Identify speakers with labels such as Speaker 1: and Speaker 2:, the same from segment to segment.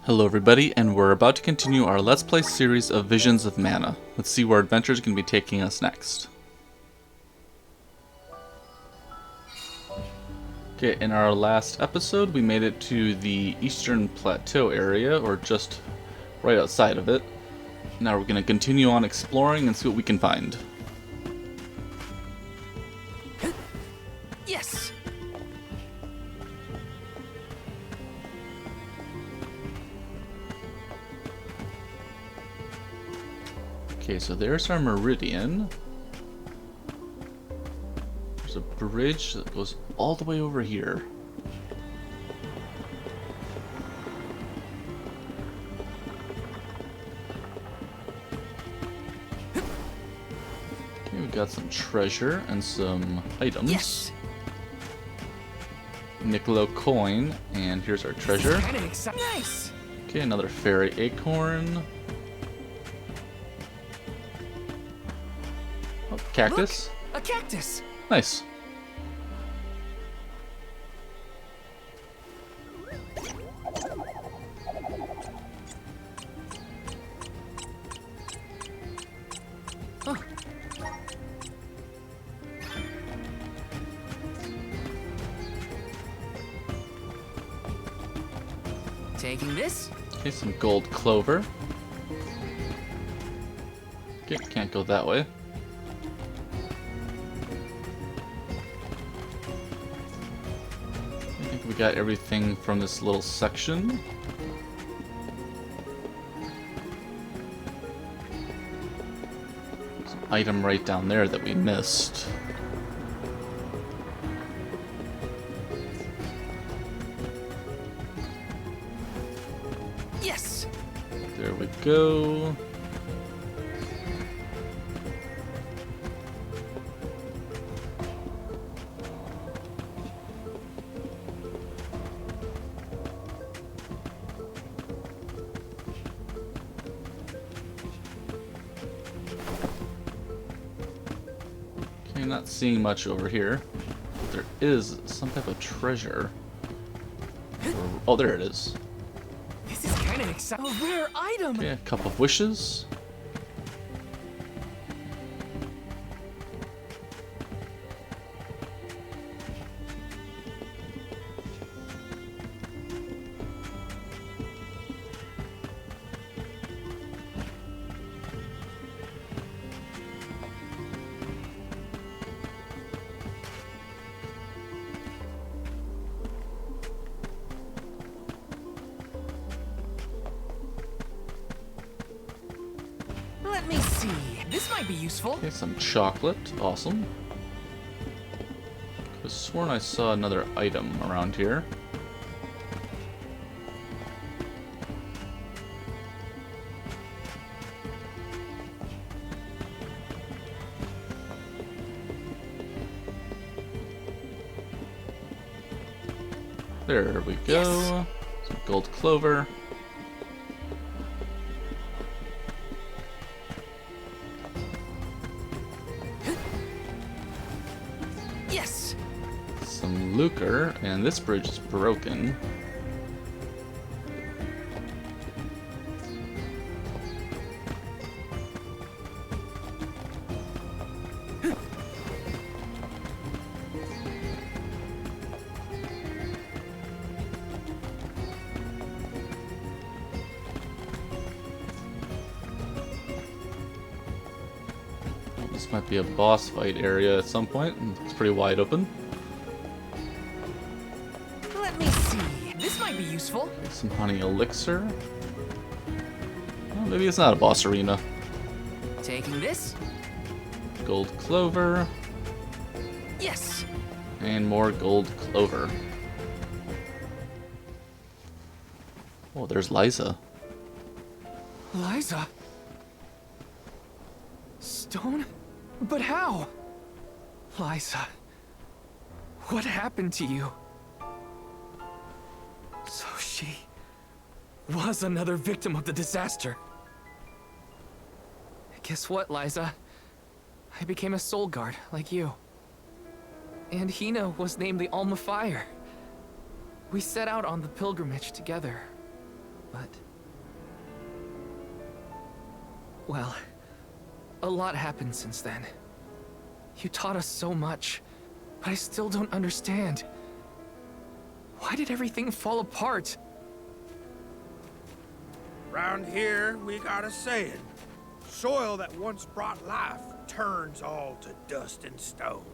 Speaker 1: Hello everybody, and we're about to continue our Let's Play series of Visions of Mana. Let's see where adventures can be taking us next. Okay, in our last episode we made it to the Eastern Plateau area, or just right outside of it. Now we're going to continue on exploring and see what we can find.
Speaker 2: Yes!
Speaker 1: Okay, so there's our meridian. There's a bridge that goes all the way over here. Okay, we got some treasure and some items.
Speaker 2: Yes!
Speaker 1: Niccolo coin, and here's our treasure.
Speaker 2: Nice!
Speaker 1: Okay, another fairy acorn. Oh, cactus.
Speaker 2: Look, a cactus!
Speaker 1: Nice.
Speaker 2: Oh. Taking this?
Speaker 1: Okay, some gold clover. Okay, can't go that way. I think we got everything from this little section. There's an item right down there that we missed.
Speaker 2: Yes!
Speaker 1: There we go. Okay, not seeing much over here. But there is some type of treasure. Oh, there it is.
Speaker 2: This is kind of exciting. A rare item!
Speaker 1: Okay, a cup of wishes.
Speaker 2: Let me see. This might be useful.
Speaker 1: Okay, some chocolate. Awesome. Could've sworn I saw another item around here. There we go.
Speaker 2: Yes.
Speaker 1: Some gold clover.
Speaker 2: Yes!
Speaker 1: Some lucre, and this bridge is broken. This might be a boss fight area at some point. It's pretty wide open.
Speaker 2: Let me see. This might be useful.
Speaker 1: Some honey elixir. Well, maybe it's not a boss arena.
Speaker 2: Taking this?
Speaker 1: Gold clover.
Speaker 2: Yes!
Speaker 1: And more gold clover. Oh, there's Liza.
Speaker 2: Liza? Stone? But how? Liza, what happened to you? So she was another victim of the disaster. Guess what, Liza? I became a soul guard, like you. And Hinna was named the Alm of Fire. We set out on the pilgrimage together. but... well, a lot happened since then. You taught us so much, but I still don't understand. Why did everything fall apart?
Speaker 3: Round here, we got a saying. Soil that once brought life turns all to dust and stone.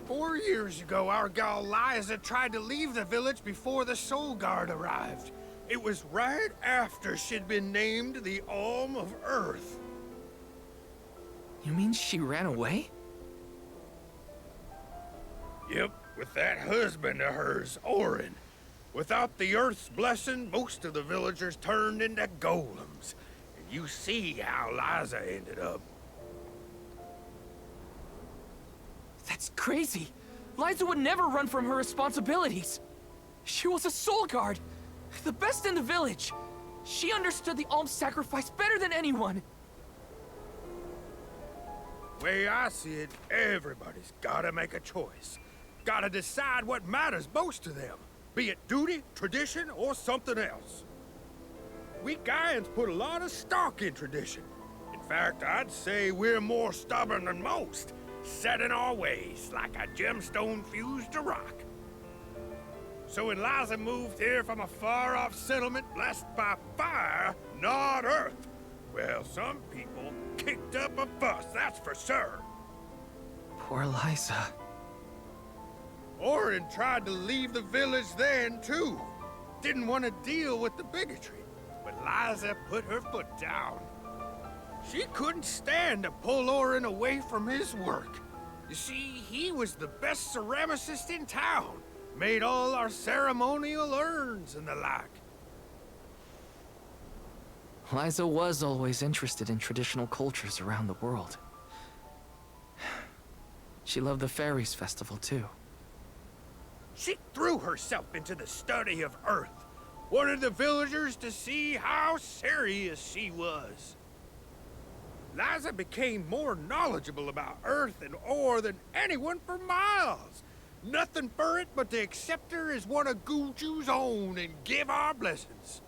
Speaker 3: 4 years ago, our gal Liza tried to leave the village before the Soul Guard arrived. It was right after she'd been named the Alm of Earth.
Speaker 2: You mean she ran away?
Speaker 3: Yep, with that husband of hers, Orin. Without the Earth's blessing, most of the villagers turned into golems. And you see how Liza ended up.
Speaker 2: That's crazy. Liza would never run from her responsibilities. She was a soul guard, the best in the village. She understood the alms sacrifice better than anyone.
Speaker 3: Way I see it, everybody's gotta make a choice. Gotta decide what matters most to them. Be it duty, tradition, or something else. We Gaians put a lot of stock in tradition. In fact, I'd say we're more stubborn than most. Set in our ways, like a gemstone fused to rock. So when Liza moved here from a far-off settlement blessed by fire, not earth, well, some people kicked up a fuss, that's for sure.
Speaker 2: Poor Liza.
Speaker 3: Orin tried to leave the village then, too. Didn't want to deal with the bigotry, but Liza put her foot down. She couldn't stand to pull Orin away from his work. You see, he was the best ceramicist in town. Made all our ceremonial urns and the like.
Speaker 2: Liza was always interested in traditional cultures around the world. She loved the Fairies Festival, too.
Speaker 3: She threw herself into the study of Earth. Wanted the villagers to see how serious she was. Liza became more knowledgeable about Earth and ore than anyone for miles. Nothing for it but to accept her as one of Guju's own and give our blessings.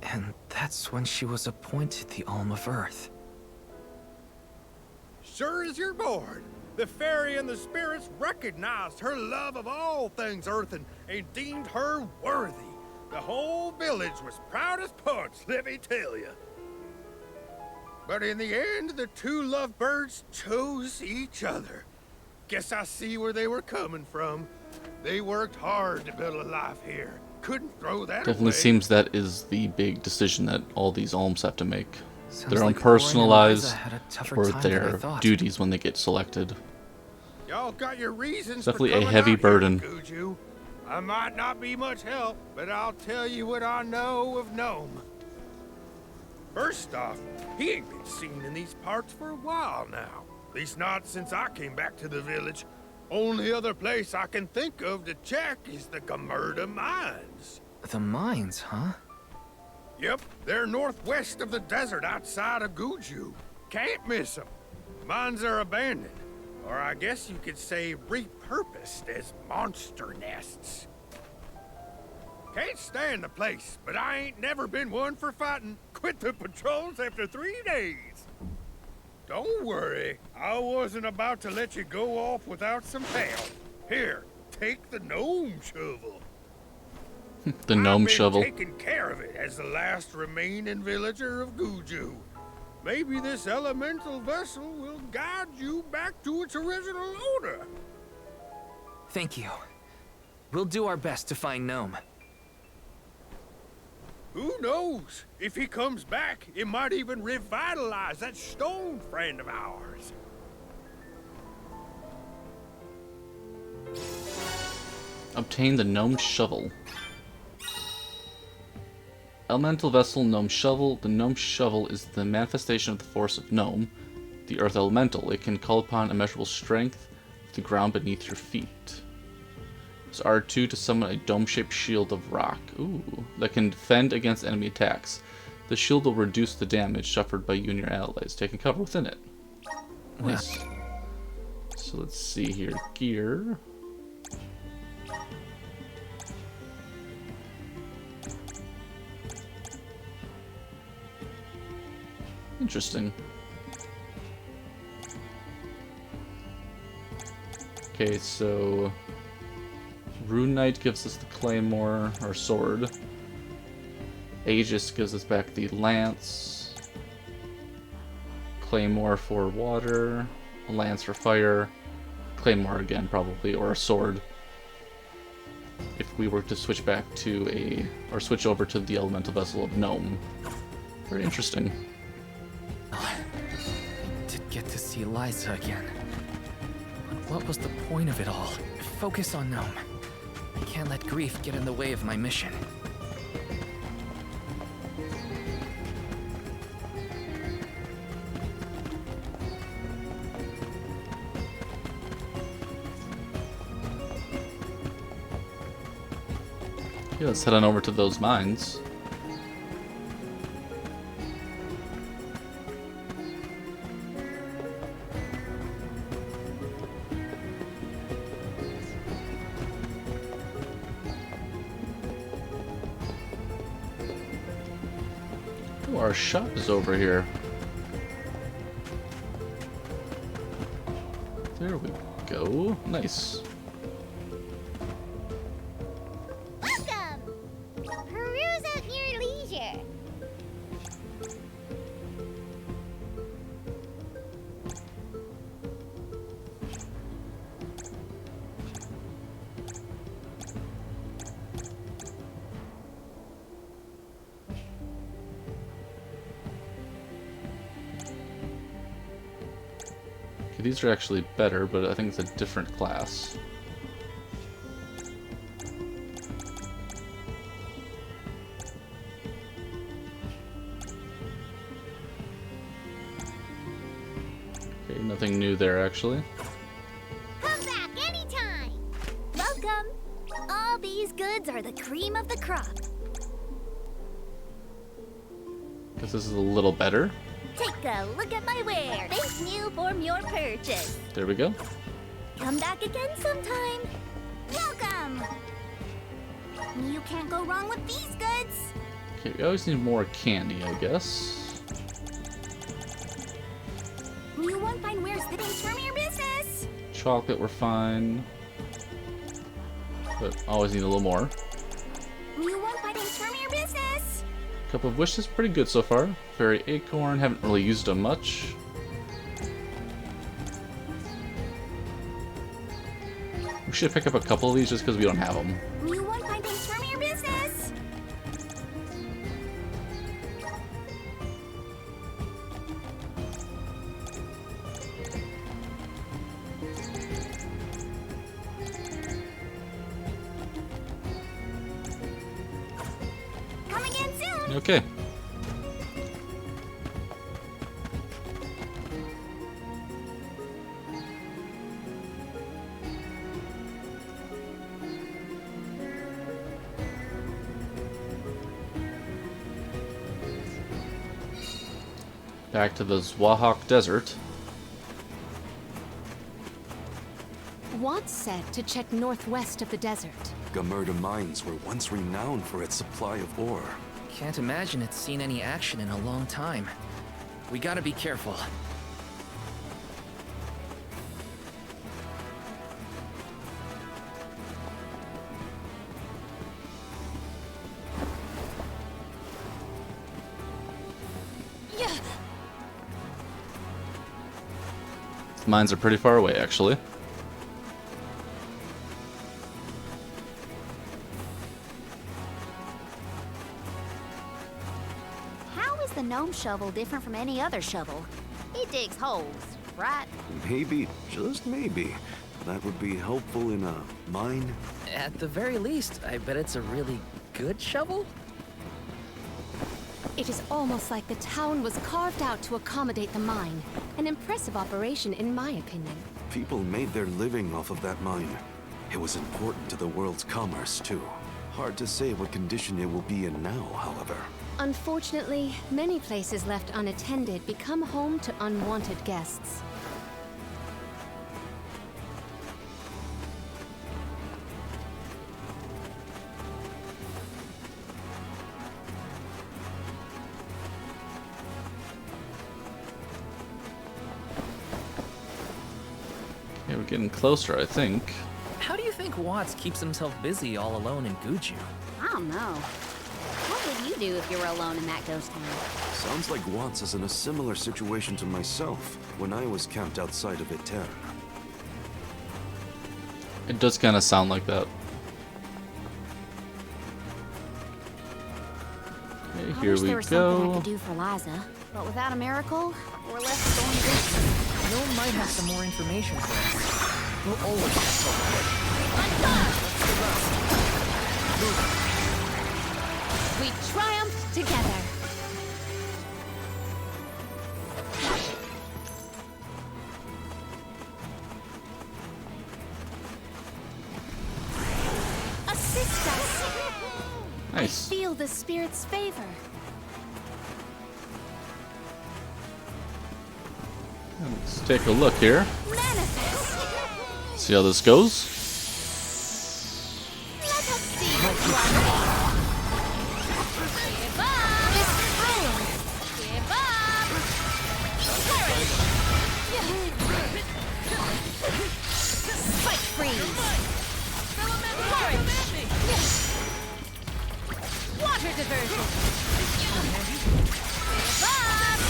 Speaker 2: And that's when she was appointed the Alm of Earth.
Speaker 3: Sure as you're born, the fairy and the spirits recognized her love of all things earthen and deemed her worthy. The whole village was proud as punch, let me tell you. But in the end, the two lovebirds chose each other. Guess I see where they were coming from. They worked hard to build a life here. Couldn't throw that
Speaker 1: Definitely
Speaker 3: away.
Speaker 1: seems that is the big decision that all these alms have to make.
Speaker 2: Sounds
Speaker 1: Their own
Speaker 2: like Orin and
Speaker 1: personalized
Speaker 2: Liza had a tougher
Speaker 1: or
Speaker 2: time than I
Speaker 1: their
Speaker 2: thought.
Speaker 1: duties when they get selected.
Speaker 3: Y'all got your reasons
Speaker 1: Definitely
Speaker 3: for
Speaker 1: a
Speaker 3: coming
Speaker 1: heavy
Speaker 3: out here,
Speaker 1: burden.
Speaker 3: Guju. I might not be much help, but I'll tell you what I know of Gnome. First off, he ain't been seen in these parts for a while now. At least not since I came back to the village. Only other place I can think of to check is the Gamerda Mines.
Speaker 2: The mines, huh?
Speaker 3: Yep, they're northwest of the desert outside of Guju. Can't miss them. Mines are abandoned, or I guess you could say repurposed as monster nests. Can't stand the place, but I ain't never been one for fighting. Quit the patrols after 3 days. Don't worry, I wasn't about to let you go off without some help. Here, take the gnome shovel.
Speaker 1: The gnome
Speaker 3: I've been
Speaker 1: shovel.
Speaker 3: taking care of it as the last remaining villager of Guju. Maybe this elemental vessel will guide you back to its original owner.
Speaker 2: Thank you. We'll do our best to find Gnome.
Speaker 3: Who knows? If he comes back, it might even revitalize that stone friend of ours.
Speaker 1: Obtain the gnome shovel. Elemental vessel, gnome shovel. The gnome shovel is the manifestation of the force of gnome, the earth elemental. It can call upon immeasurable strength of the ground beneath your feet. It's R2 to summon a dome-shaped shield of rock. Ooh, that can defend against enemy attacks. The shield will reduce the damage suffered by you and your allies, taking cover within it. Nice. So let's see here. Gear. Interesting. Okay, so Rune Knight gives us the claymore, or sword. Aegis gives us back the lance. Claymore for water. A lance for fire. Claymore again, probably, or a sword. If we were to switch back to or switch over to the elemental vessel of Gnome. Very interesting.
Speaker 2: I did get to see Liza again. But what was the point of it all? Focus on Gnome. I can't let grief get in the way of my mission.
Speaker 1: Yeah, let's head on over to those mines. Oh, our shop is over here. There we go. Nice. These are actually better, but I think it's a different class. Okay, nothing new there actually.
Speaker 4: Come back anytime! Welcome! All these goods are the cream of the crop.
Speaker 1: Guess this is a little better.
Speaker 4: Take a look at my wares. Thank you for your purchase.
Speaker 1: There we go.
Speaker 4: Come back again sometime. Welcome! You can't go wrong with these goods.
Speaker 1: Okay, we always need more candy, I guess.
Speaker 4: You won't find wares fitting from your business.
Speaker 1: Chocolate, we're fine. But always need a little more.
Speaker 4: You won't find things from your business.
Speaker 1: Cup of Wishes, pretty good so far. Fairy Acorn, haven't really used them much. We should pick up a couple of these just because we don't have them.
Speaker 4: You won't find things from your business. Come again soon.
Speaker 1: Okay. Back to the Zwahak Desert.
Speaker 5: Watt's said to check northwest of the desert.
Speaker 6: Gamerda mines were once renowned for its supply of ore.
Speaker 2: Can't imagine it's seen any action in a long time. We gotta be careful.
Speaker 1: The mines are pretty far away, actually.
Speaker 4: How is the gnome shovel different from any other shovel? It digs holes, right?
Speaker 6: Maybe, just maybe, that would be helpful in a mine.
Speaker 2: At the very least, I bet it's a really good shovel?
Speaker 5: It is almost like the town was carved out to accommodate the mine. An impressive operation, in my opinion.
Speaker 6: People made their living off of that mine. It was important to the world's commerce, too. Hard to say what condition it will be in now, however.
Speaker 5: Unfortunately, many places left unattended become home to unwanted guests.
Speaker 1: Getting closer, I think.
Speaker 2: How do you think Watts keeps himself busy all alone in Guju?
Speaker 4: I don't know. What would you do if you were alone in that ghost town?
Speaker 6: Sounds like Watts is in a similar situation to myself when I was camped outside of Eter.
Speaker 1: It does kind of sound like that. Okay,
Speaker 4: I
Speaker 1: here
Speaker 4: wish
Speaker 1: we
Speaker 4: there was something I
Speaker 1: go.
Speaker 4: could do for Liza, but without a miracle, we're left with going to
Speaker 2: Gnome might have some more information for us. We'll always have
Speaker 5: We triumphed together. Assist us.
Speaker 1: Nice.
Speaker 5: Feel the spirit's favor.
Speaker 1: Let's take a look here.
Speaker 5: Manifest.
Speaker 1: See how this goes.
Speaker 5: Let us see what you are made. Give up. Destroy. Give up. Perish. Spike freeze. Courage. Water diversion. Give up.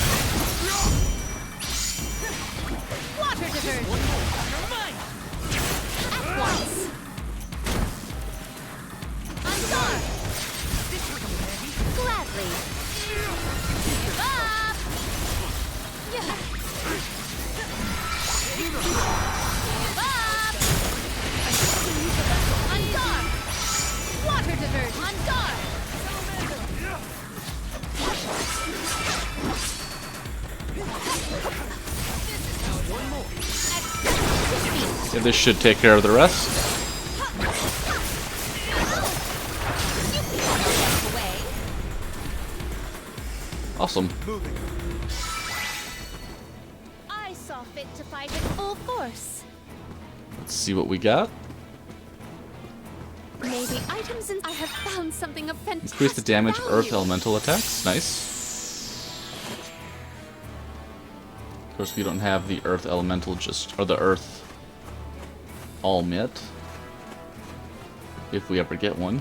Speaker 5: Water diversion. At once. Unguard. Gladly. Give up. Give up. Unguard. Water diversion. Unguard.
Speaker 1: Yeah, this should take care of the rest. Awesome.
Speaker 5: I saw fit to fight with full force.
Speaker 1: Let's see what we got.
Speaker 5: Maybe items and I have found something of fantastic
Speaker 1: Increase the damage of Earth
Speaker 5: value.
Speaker 1: Elemental attacks. Nice. Of course, we don't have the Earth Elemental or the Earth Alm yet. If we ever get one.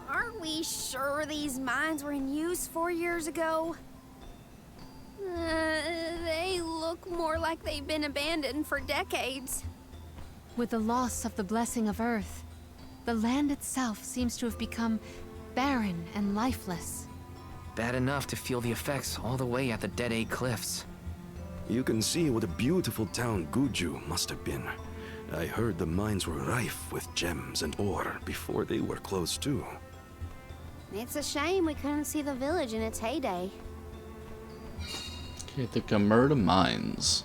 Speaker 4: Aren't we sure these mines were in use 4 years ago? They look more like they've been abandoned for decades.
Speaker 5: With the loss of the blessing of Earth, the land itself seems to have become barren and lifeless.
Speaker 2: Bad enough to feel the effects all the way at the Dead Egg Cliffs.
Speaker 6: You can see what a beautiful town Guju must have been. I heard the mines were rife with gems and ore before they were closed too.
Speaker 4: It's a shame we couldn't see the village in its heyday.
Speaker 1: Okay, the Gamerda Mines.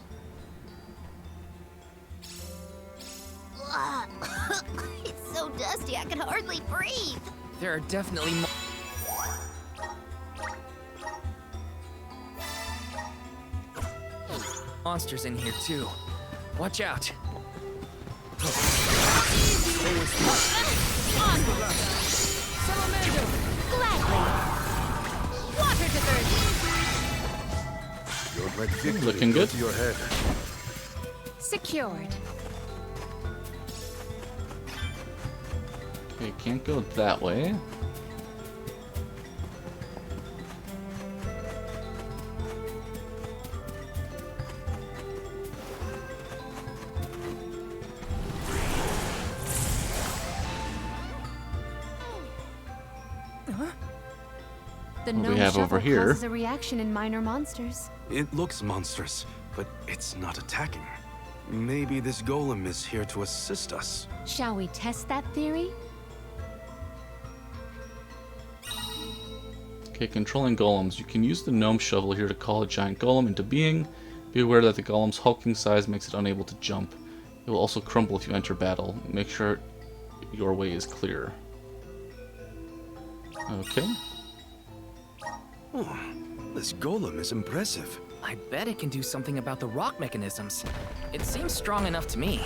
Speaker 4: It's so dusty I can hardly breathe.
Speaker 2: There are definitely monsters in here too. Watch out.
Speaker 5: Water diversion.
Speaker 3: You'll let victory
Speaker 1: Looking
Speaker 3: go
Speaker 1: good.
Speaker 3: to your head.
Speaker 5: Secured.
Speaker 1: Okay, can't go that way.
Speaker 5: The
Speaker 1: What do we
Speaker 5: gnome
Speaker 1: have
Speaker 5: shovel
Speaker 1: over here?
Speaker 5: causes a reaction in minor monsters.
Speaker 6: It looks monstrous, but it's not attacking. Maybe this golem is here to assist us.
Speaker 5: Shall we test that theory?
Speaker 1: Okay, controlling golems. You can use the gnome shovel here to call a giant golem into being. Be aware that the golem's hulking size makes it unable to jump. It will also crumble if you enter battle. Make sure your way is clear. Okay.
Speaker 6: Oh, this golem is impressive.
Speaker 2: I bet it can do something about the rock mechanisms. It seems strong enough to me.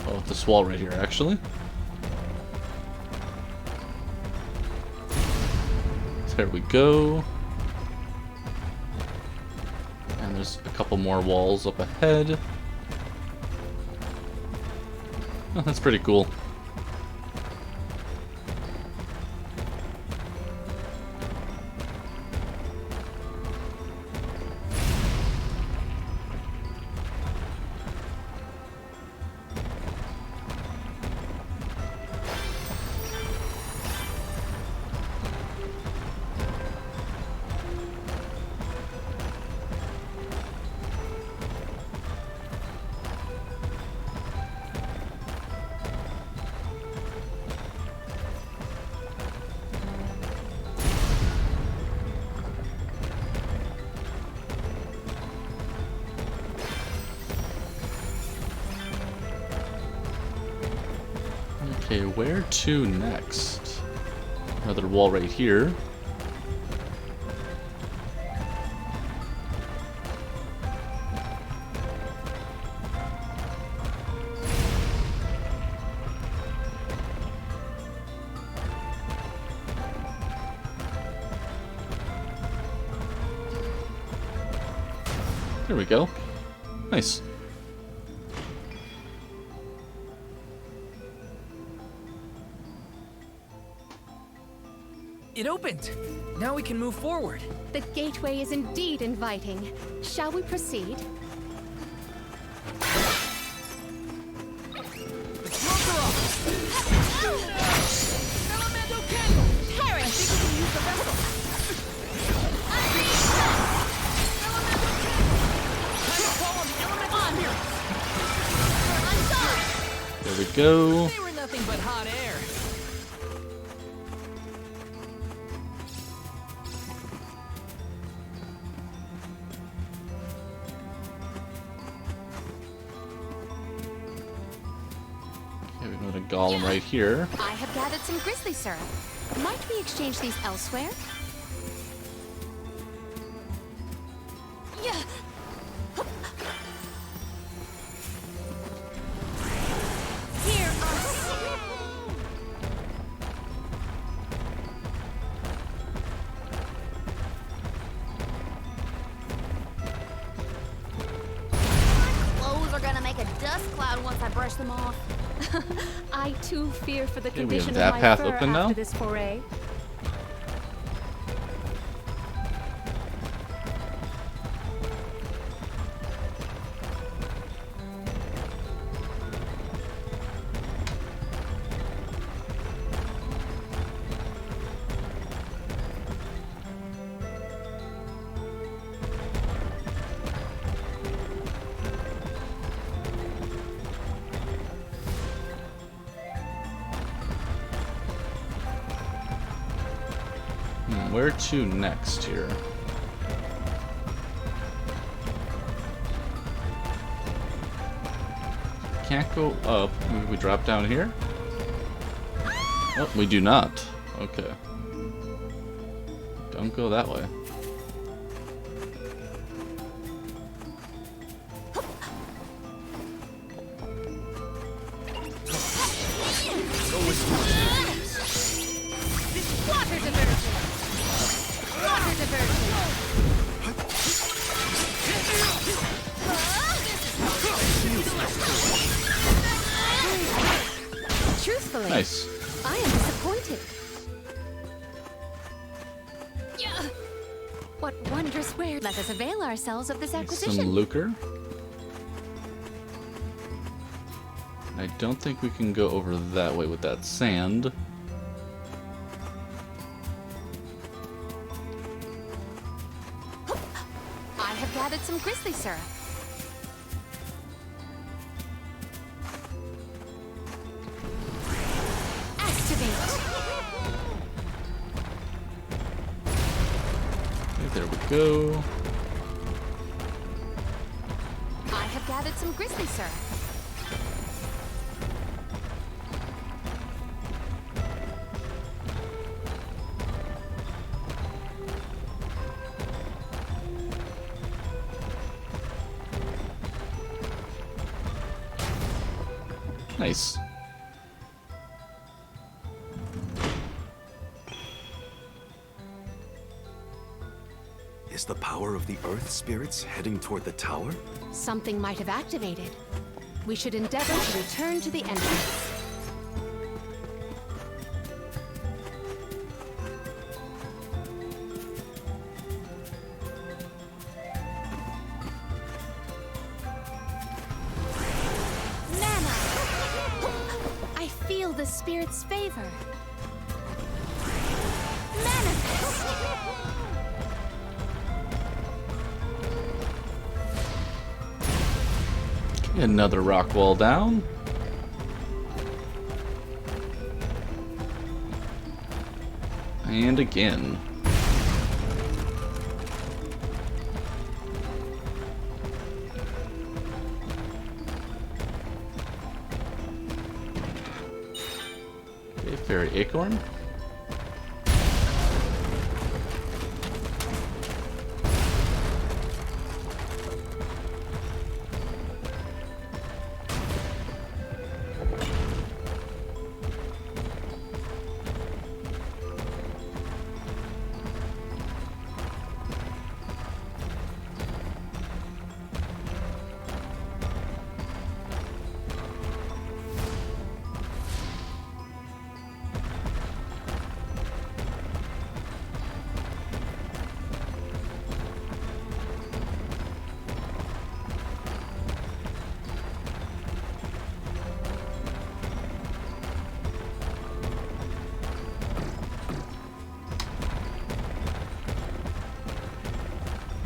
Speaker 1: Oh, this wall right here, actually. There we go. And there's a couple more walls up ahead. Oh, that's pretty cool. Okay, where to next? Another wall right here. There we go. Nice.
Speaker 2: It opened! Now we can move forward.
Speaker 5: The gateway is indeed inviting. Shall we proceed?
Speaker 2: The drums are off! Elemento candle!
Speaker 4: Perish!
Speaker 2: I think we can use the vessel! Time to call on the elemental spirits!
Speaker 1: There we go.
Speaker 2: They were nothing but hot air.
Speaker 1: Okay, we got a golem right here.
Speaker 5: I have gathered some grizzly syrup. Might we exchange these elsewhere?
Speaker 4: Yeah. Hear us. My clothes are gonna make a dust cloud once I brush them off.
Speaker 5: I too fear for the
Speaker 1: Okay, we have
Speaker 5: condition
Speaker 1: that
Speaker 5: of my
Speaker 1: path
Speaker 5: fur
Speaker 1: open
Speaker 5: after
Speaker 1: now.
Speaker 5: this foray.
Speaker 1: Where to next here? Can't go up. Maybe we drop down here? Oh, we do not. Okay. Don't go that way.
Speaker 4: Water diversion. Water diversion.
Speaker 5: Truthfully,
Speaker 1: Nice.
Speaker 5: I am disappointed. What wondrous wares. Let us avail ourselves of this
Speaker 1: Some
Speaker 5: acquisition.
Speaker 1: lucre. I don't think we can go over that way with that sand.
Speaker 5: I have gathered some grizzly syrup. Activate.
Speaker 1: Okay, there we go.
Speaker 5: I have gathered some grizzly syrup.
Speaker 1: Nice.
Speaker 6: Is the power of the Earth spirits heading toward the tower?
Speaker 5: Something might have activated. We should endeavor to return to the entrance. Nana! I feel the spirit's favor. Manifest!
Speaker 1: Another rock wall down. And again. Okay, fairy acorn.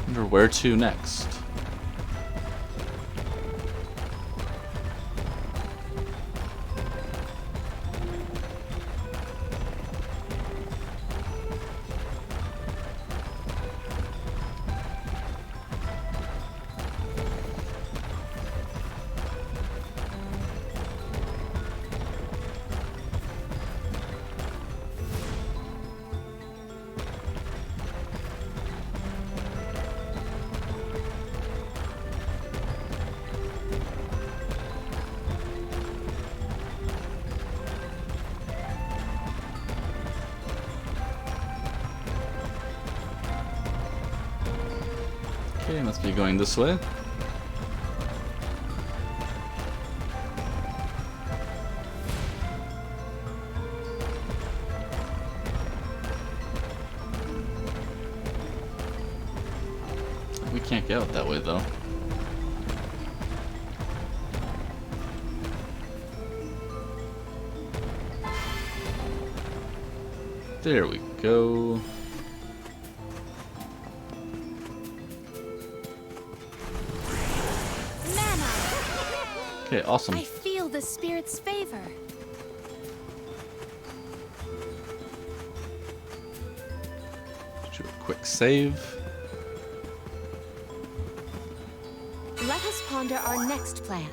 Speaker 1: Wonder where to next. Okay, must be going this way. We can't get out that way though. There we go. Okay, awesome.
Speaker 5: I feel the spirit's favor.
Speaker 1: Do a quick save.
Speaker 5: Let us ponder our next plan.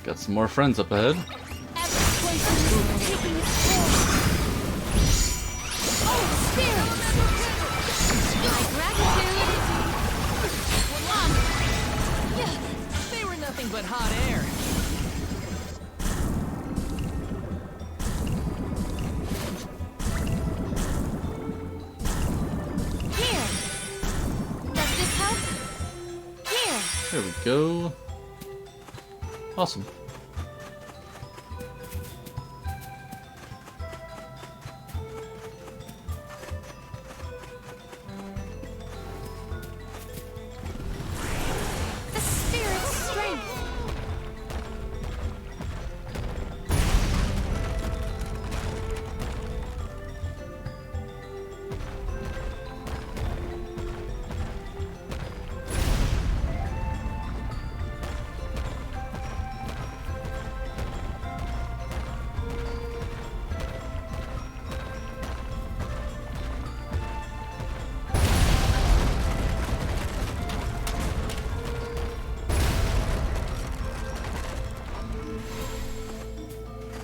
Speaker 1: Got some more friends up ahead.
Speaker 2: They were nothing but hot air.
Speaker 5: Here. Does this help? Here.
Speaker 1: There we go. Awesome.
Speaker 5: The spirit's strength.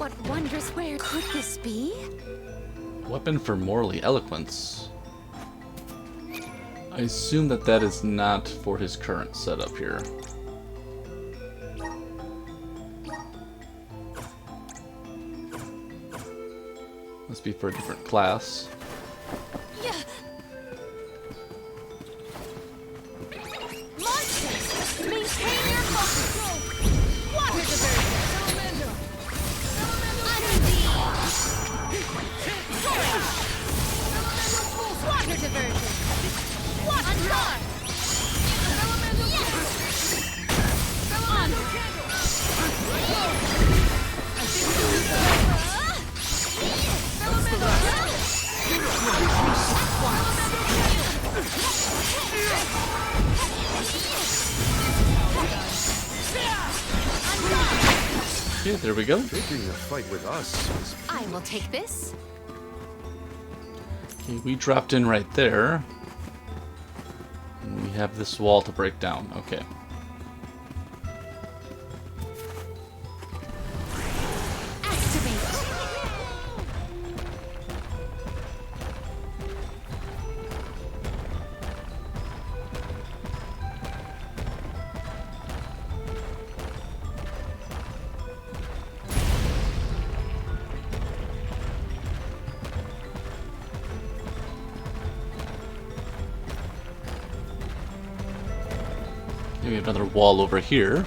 Speaker 5: What wondrous where could this be?
Speaker 1: Weapon for Morley Eloquence. I assume that that is not for his current setup here. Must be for a different class.
Speaker 5: Yeah. Monsters, maintain your focus. Water diversion. Water diversion. Water charge.
Speaker 1: Okay, there we go.
Speaker 6: Picking a fight with us is...
Speaker 5: I will take this.
Speaker 1: Okay, we dropped in right there. And we have this wall to break down. Okay.
Speaker 5: Activate.
Speaker 1: We have another wall over here.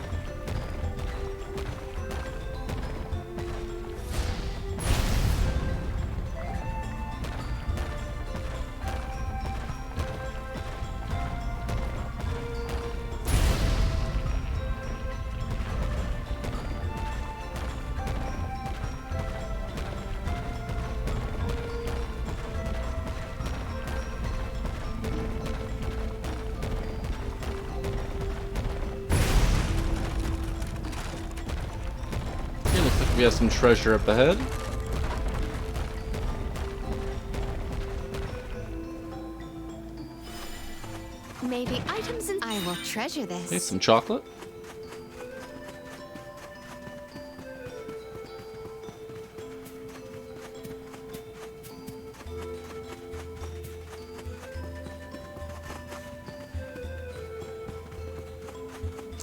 Speaker 1: We have some treasure up ahead.
Speaker 5: Maybe items and I will treasure this.
Speaker 1: Okay, some chocolate.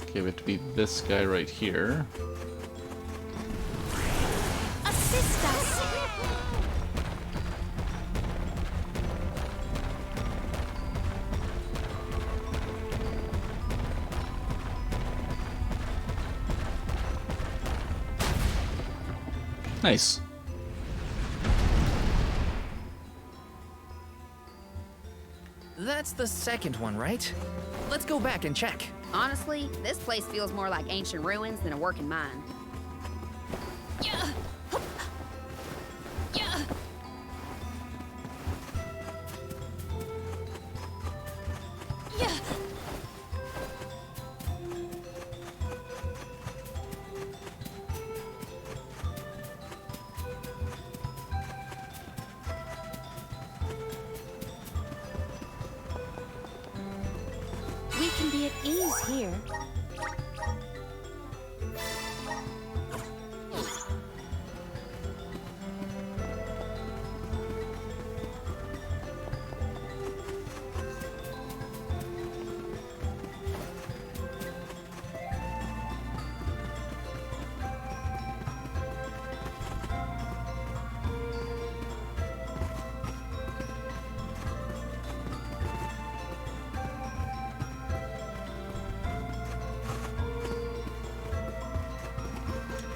Speaker 1: Okay, we have to beat this guy right here.
Speaker 5: Assist us.
Speaker 1: Nice.
Speaker 2: That's the second one, right? Let's go back and check.
Speaker 7: Honestly, this place feels more like ancient ruins than a working mine.
Speaker 5: Yeah. Yeah. Yeah.
Speaker 7: We can be at ease here.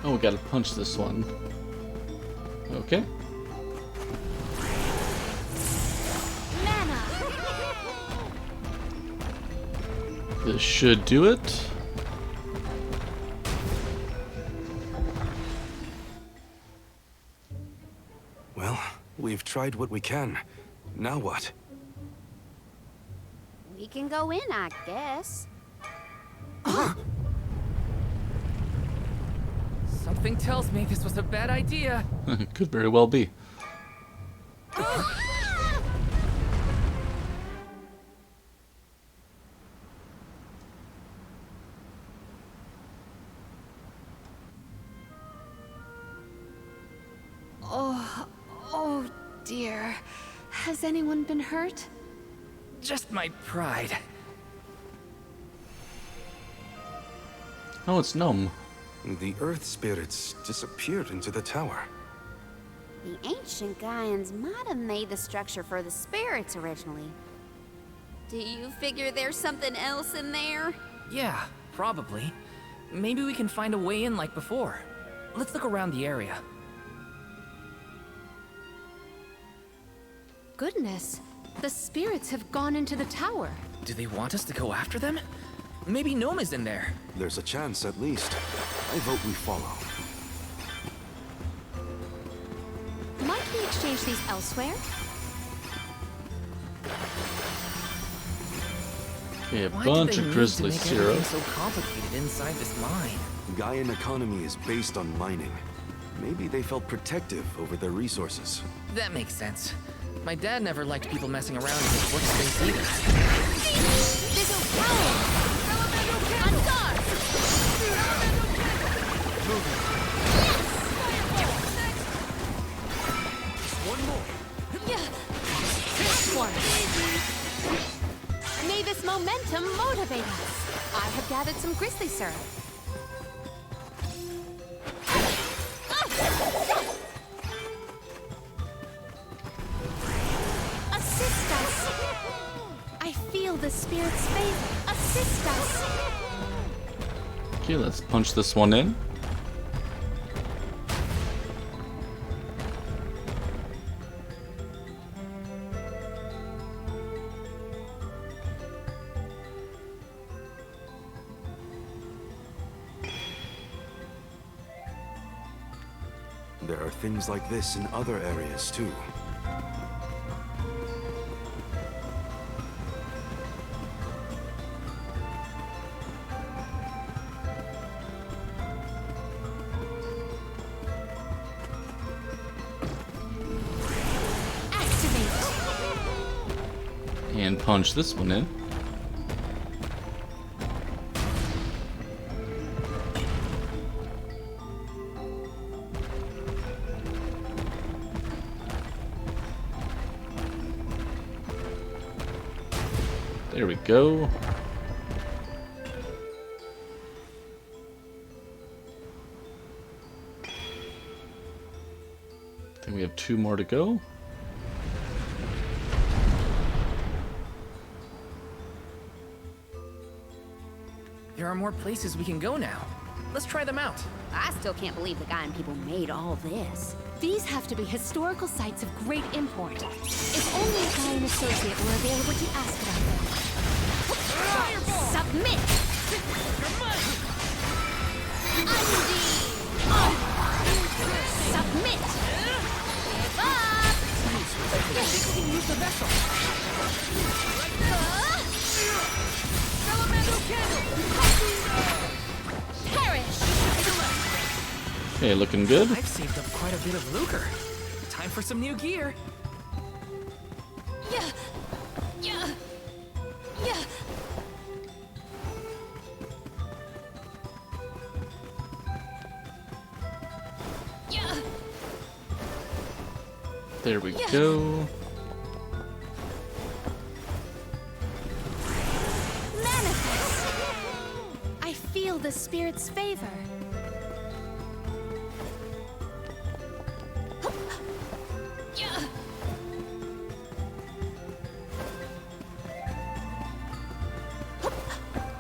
Speaker 1: Oh, we gotta punch this one. Okay.
Speaker 5: Mana.
Speaker 1: This should do it.
Speaker 6: Well, we've tried what we can. Now what?
Speaker 7: We can go in, I guess.
Speaker 2: Something tells me this was a bad idea.
Speaker 1: Could very well be.
Speaker 5: Oh dear. Has anyone been hurt?
Speaker 2: Just my pride.
Speaker 1: Oh, it's Gnome.
Speaker 6: The earth spirits disappeared into the tower.
Speaker 7: The ancient Gaians might have made the structure for the spirits originally. Do you figure there's something else in there?
Speaker 2: Yeah, probably. Maybe we can find a way in like before. Let's look around the area.
Speaker 5: Goodness, the spirits have gone into the tower.
Speaker 2: Do they want us to go after them? Maybe Gnome is in there.
Speaker 6: There's a chance, at least. I vote we follow.
Speaker 5: Might we exchange these elsewhere?
Speaker 1: Okay, a
Speaker 2: Why
Speaker 1: bunch
Speaker 2: did
Speaker 1: of
Speaker 2: they
Speaker 1: grizzly
Speaker 2: need to make
Speaker 1: syrup.
Speaker 2: everything so complicated inside this mine?
Speaker 6: Gaian economy is based on mining. Maybe they felt protective over their resources.
Speaker 2: That makes sense. My dad never liked people messing around in his workspace either.
Speaker 7: This'll power! On guard!
Speaker 5: One. May this momentum motivate us. I have gathered some grizzly syrup. Assist us. I feel the spirit's favor. Assist us.
Speaker 1: Okay, let's punch this one in.
Speaker 6: There are things like this in other areas, too.
Speaker 1: And punch this one in. There we go. I think we have 2 more to go.
Speaker 2: There are more places we can go now. Let's try them out.
Speaker 7: I still can't believe the Gaian people made all this.
Speaker 5: These have to be historical sites of great import. If only a Gaian associate were available to ask about them.
Speaker 7: Submit! Submit! Give up!
Speaker 2: I think we can use the vessel.
Speaker 7: Perish!
Speaker 1: Okay, looking good.
Speaker 2: I've saved up quite a bit of lucre. Time for some new gear.
Speaker 5: Yeah. Yeah. Yeah. Yeah.
Speaker 1: There we go.
Speaker 5: Manifest. I feel the spirit's favor. Yeah.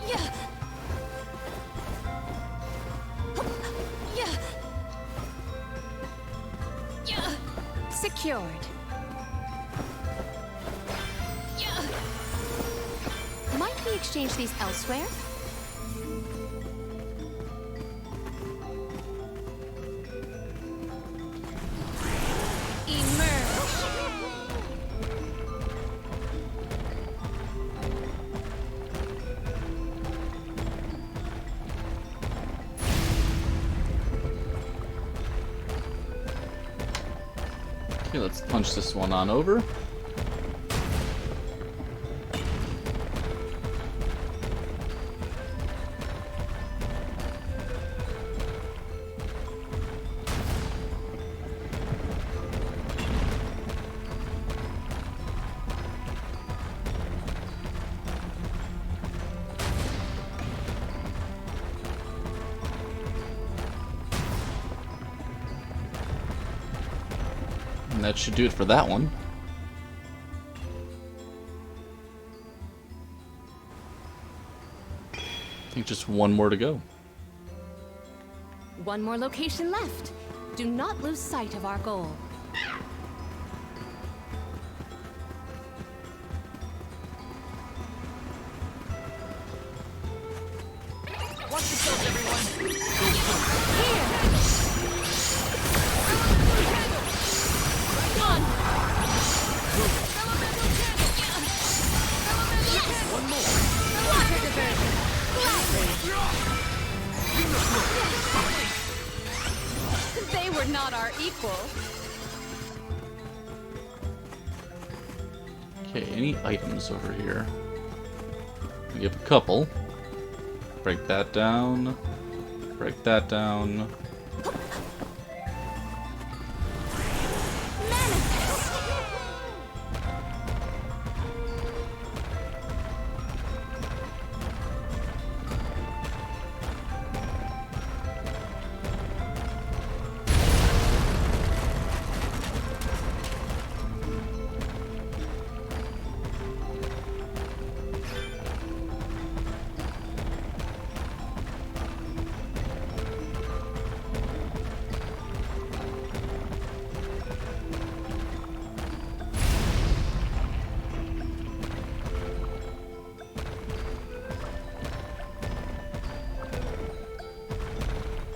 Speaker 5: Yeah. Yeah. Yeah. Secured. Yeah. Might we exchange these elsewhere?
Speaker 1: Okay, let's punch this one on over. And that should do it for that one. I think just one more to go.
Speaker 5: One more location left. Do not lose sight of our goal.
Speaker 2: Watch yourselves, everyone.
Speaker 5: One more. They were not our equal.
Speaker 1: Okay, any items over here? We have a couple. Break that down. Break that down.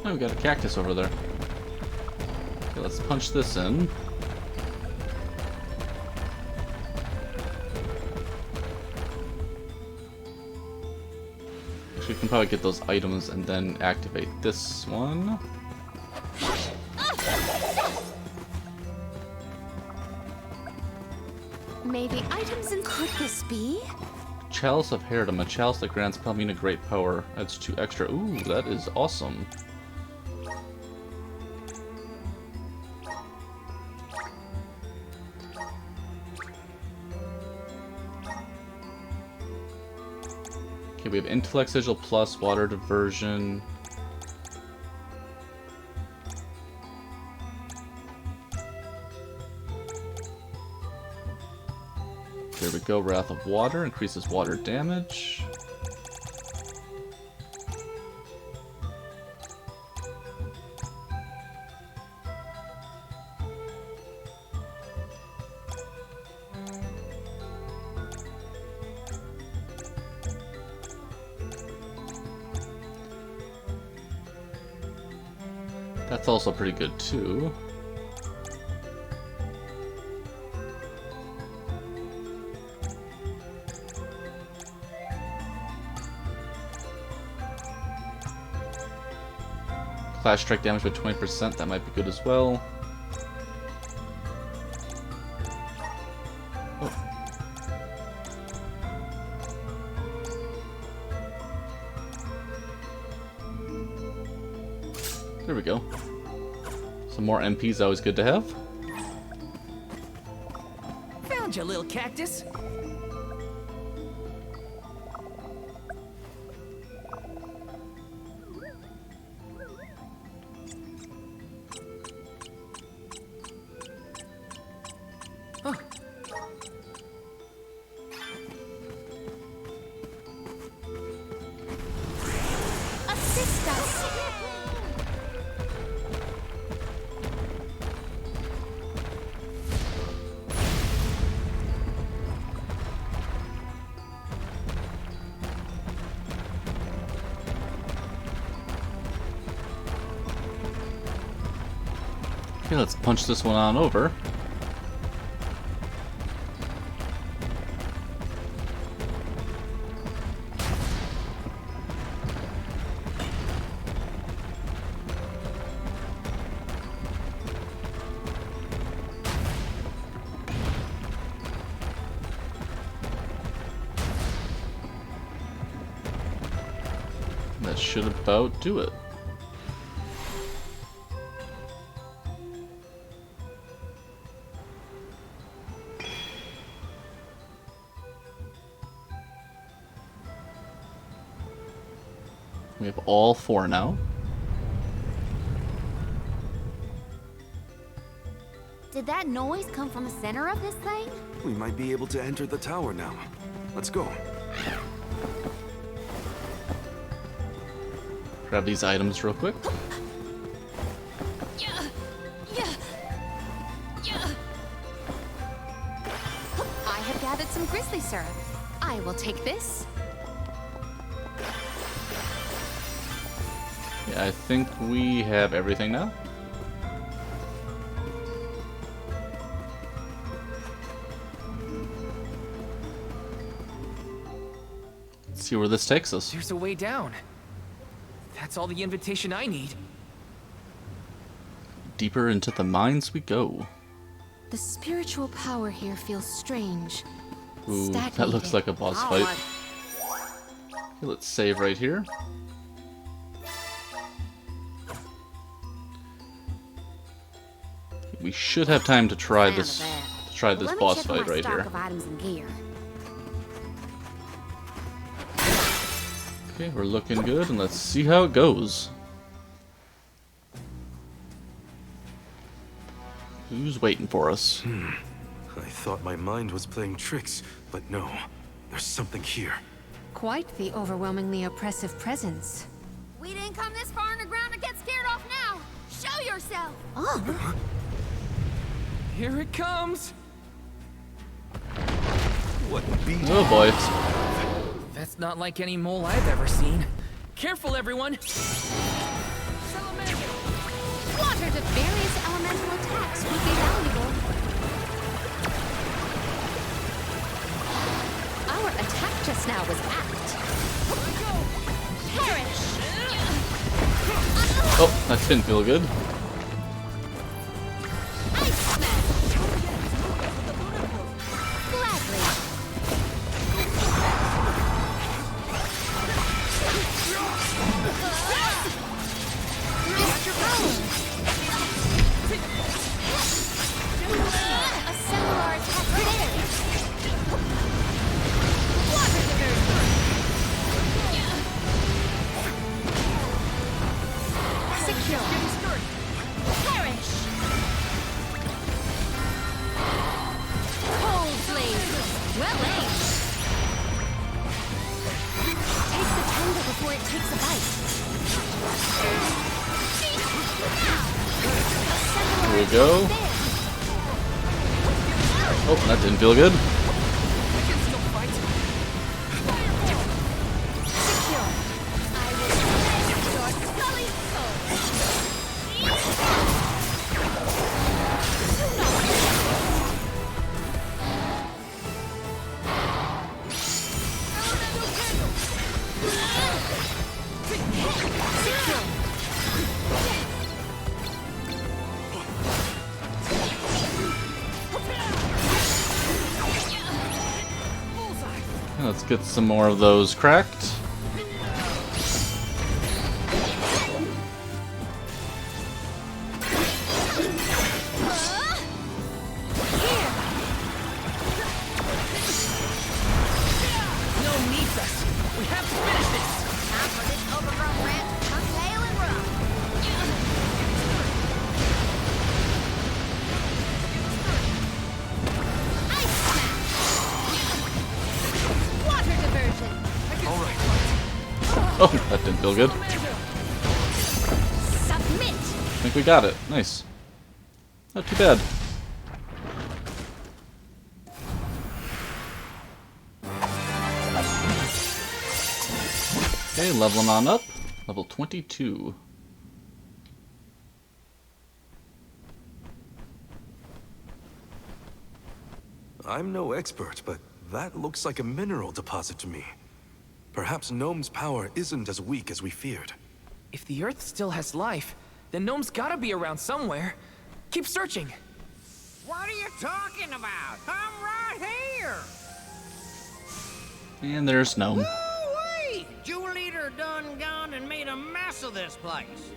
Speaker 1: Oh, we got a cactus over there. Okay, let's punch this in. Actually, we can probably get those items and then activate this one.
Speaker 5: May the items in could this be?
Speaker 1: Chalice of Herodom, a chalice that grants Palmina great power. Adds 2 extra. Ooh, that is awesome. Okay, we have Intellect Sigil plus Water Diversion. There we go, Wrath of Water increases water damage. That's also pretty good too. Flash strike damage by 20%, that might be good as well. Oh. There we go. Some more MPs, always good to have.
Speaker 2: Found you, little cactus.
Speaker 5: Assist us!
Speaker 1: Okay, let's punch this one on over. That should about do it. We have all 4 now.
Speaker 7: Did that noise come from the center of this thing?
Speaker 6: We might be able to enter the tower now. Let's go.
Speaker 1: Grab these items real quick.
Speaker 5: I have gathered some grizzly syrup. I will take this.
Speaker 1: Yeah, I think we have everything now. Let's see where this takes us.
Speaker 2: There's a way down. That's all the invitation I need.
Speaker 1: Deeper into the mines we go.
Speaker 5: The spiritual power here feels strange.
Speaker 1: Ooh, that
Speaker 5: Stagnated.
Speaker 1: looks like a boss fight. Okay, let's save right here. We should have time to try this boss fight right here.
Speaker 7: Of items and gear.
Speaker 1: Okay, we're looking good, and let's see how it goes. Who's waiting for us?
Speaker 6: I thought my mind was playing tricks, but no. There's something here.
Speaker 5: Quite the overwhelmingly oppressive presence.
Speaker 7: We didn't come this far underground to get scared off now. Show yourself.
Speaker 5: Oh,
Speaker 2: Here it comes.
Speaker 6: What beat?
Speaker 1: Oh boy.
Speaker 2: That's not like any mole I've ever seen. Careful, everyone.
Speaker 5: water to various elemental attacks would be valuable. Our attack just now was apt. Perish!
Speaker 1: Oh, that didn't feel good.
Speaker 5: Ice smash! Gladly. A similar attack there. Water diversion. Secure. Perish. Cold blaze. Well aimed. Take the tender before it takes a bite.
Speaker 1: Here we go. Oh, that didn't feel good. Let's get some more of those cracked. Oh, that didn't feel good.
Speaker 5: Submit.
Speaker 1: I think we got it. Nice. Not too bad. Okay, leveling on up. Level 22.
Speaker 6: I'm no expert, but that looks like a mineral deposit to me. Perhaps Gnome's power isn't as weak as we feared.
Speaker 2: If the Earth still has life, then Gnome's gotta be around somewhere. Keep searching.
Speaker 8: What are you talking about? I'm right here!
Speaker 1: And there's Gnome.
Speaker 8: Woo-wee! Jewel Eater done gone and made a mess of this place.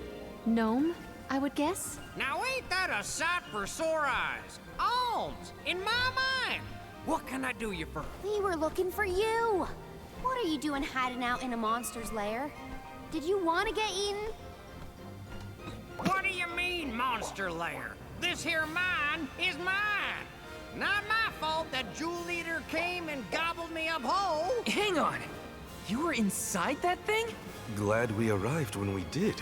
Speaker 5: Gnome, I would guess?
Speaker 8: Now ain't that a sight for sore eyes? Alms, in my mind! What can I do you for?
Speaker 7: We were looking for you. What are you doing hiding out in a monster's lair? Did you want to get eaten?
Speaker 8: What do you mean, monster lair? This here mine is mine. Not my fault that Jewel Eater came and gobbled me up whole.
Speaker 2: Hang on. You were inside that thing?
Speaker 6: Glad we arrived when we did.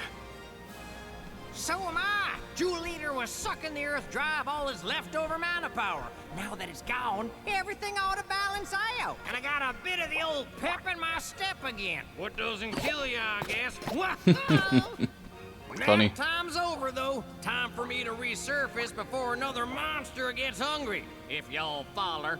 Speaker 8: So am I. Jewel Eater was sucking the earth dry of all his leftover mana power. Now that it's gone, everything ought to balance out. And I got a bit of the old pep in my step again. What doesn't kill you, I guess.
Speaker 1: Funny.
Speaker 8: Nap time's over, though. Time for me to resurface before another monster gets hungry. If y'all follow.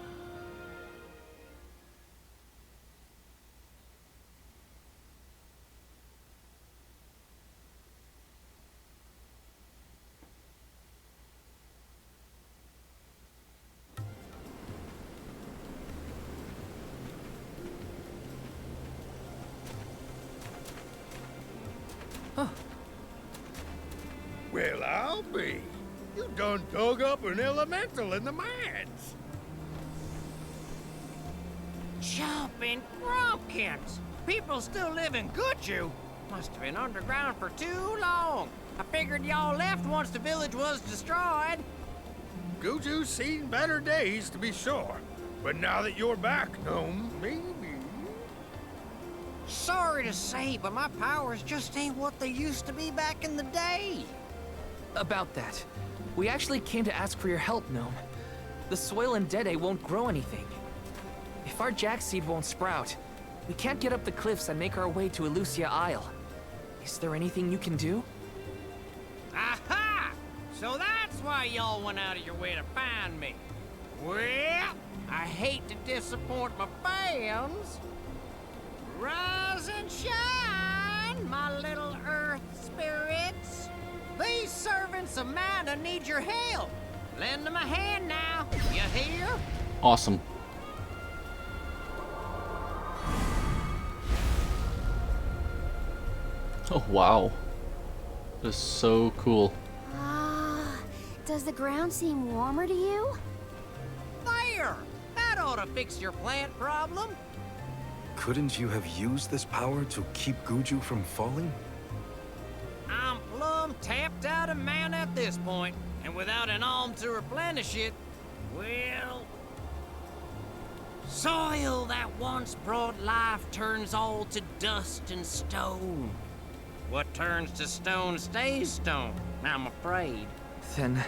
Speaker 3: Well, I'll be. You done dug up an elemental in the mines.
Speaker 8: Jumping Grumpkins! People still live in Guju. Must have been underground for too long. I figured y'all left once the village was destroyed.
Speaker 3: Guju's seen better days, to be sure. But now that you're back, Gnome, maybe...
Speaker 8: Sorry to say, but my powers just ain't what they used to be back in the day.
Speaker 2: About that. We actually came to ask for your help, Gnome. The soil in Dede won't grow anything. If our jack seed won't sprout, we can't get up the cliffs and make our way to Elusia Isle. Is there anything you can do?
Speaker 8: Aha! So that's why y'all went out of your way to find me. Well, I hate to disappoint my fans. Rise and shine, my little earth spirits. These servants of mana need your help. Lend them a hand now, you hear?
Speaker 1: Awesome. Oh, wow. That is so cool.
Speaker 7: Does the ground seem warmer to you?
Speaker 8: There! That ought to fix your plant problem.
Speaker 6: Couldn't you have used this power to keep Guju from falling?
Speaker 8: I'm plumb tapped out of mana at this point, and without an alm to replenish it, well... Soil that once brought life turns all to dust and stone. What turns to stone stays stone, I'm afraid.
Speaker 2: Then,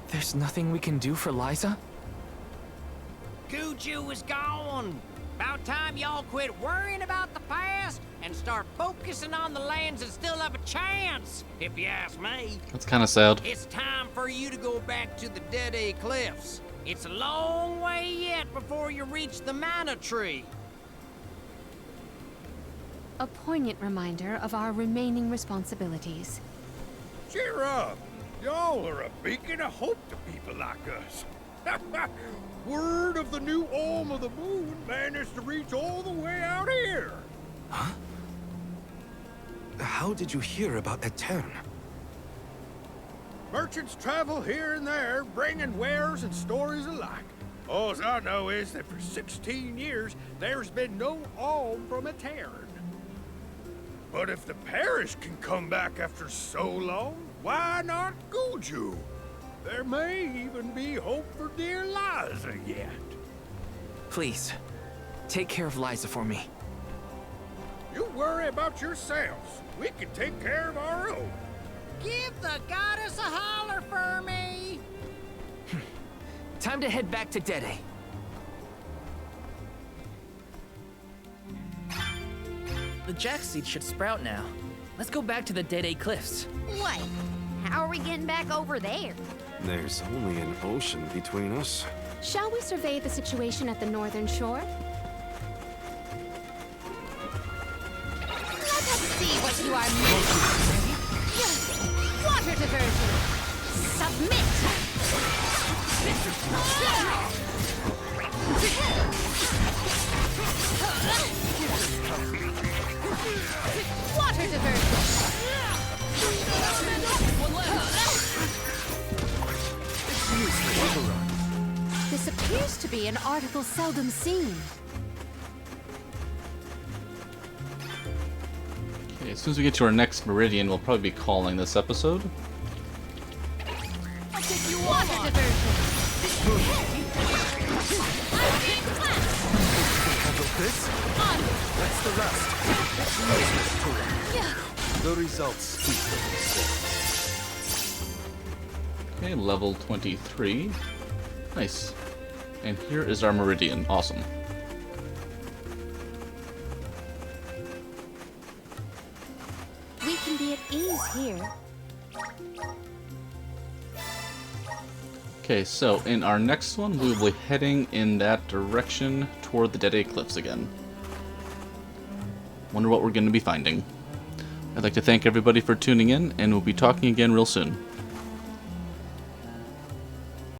Speaker 2: there's nothing we can do for Liza?
Speaker 8: Guju is gone. About time y'all quit worrying about the past and start focusing on the lands that still have a chance, if you ask me.
Speaker 1: That's kind of sad.
Speaker 8: It's time for you to go back to the Dede Cliffs. It's a long way yet before you reach the mana tree.
Speaker 5: A poignant reminder of our remaining responsibilities.
Speaker 3: Cheer up! Y'all are a beacon of hope to people like us. Word of the new Alm of the Moon managed to reach all the way out here.
Speaker 6: Huh? How did you hear about Etern?
Speaker 3: Merchants travel here and there, bringing wares and stories alike. All I know is that for 16 years, there's been no alm from Etern. But if the parish can come back after so long, why not Guju? There may even be hope for dear Liza yet.
Speaker 2: Please, take care of Liza for me.
Speaker 3: You worry about yourselves. We can take care of our own.
Speaker 8: Give the goddess a holler for me.
Speaker 2: Time to head back to Dede.
Speaker 9: The jack seed should sprout now. Let's go back to the Dede Cliffs.
Speaker 7: Wait, how are we getting back over there?
Speaker 6: There's only an ocean between us.
Speaker 5: Shall we survey the situation at the northern shore?
Speaker 4: Let us see what you are made of. Water diversion. Submit. Water diversion.
Speaker 5: This appears to be an article seldom seen.
Speaker 1: Okay, as soon as we get to our next meridian, we'll probably be calling this episode.
Speaker 4: I'll take
Speaker 5: Water diversion!
Speaker 6: Handle this? That's the last. The results speak for themselves.
Speaker 1: Okay, level 23. Nice. And here is our meridian. Awesome.
Speaker 7: We can be at ease here.
Speaker 1: Okay, so in our next one, we will be heading in that direction toward the Dead Cliffs again. Wonder what we're going to be finding. I'd like to thank everybody for tuning in, and we'll be talking again real soon.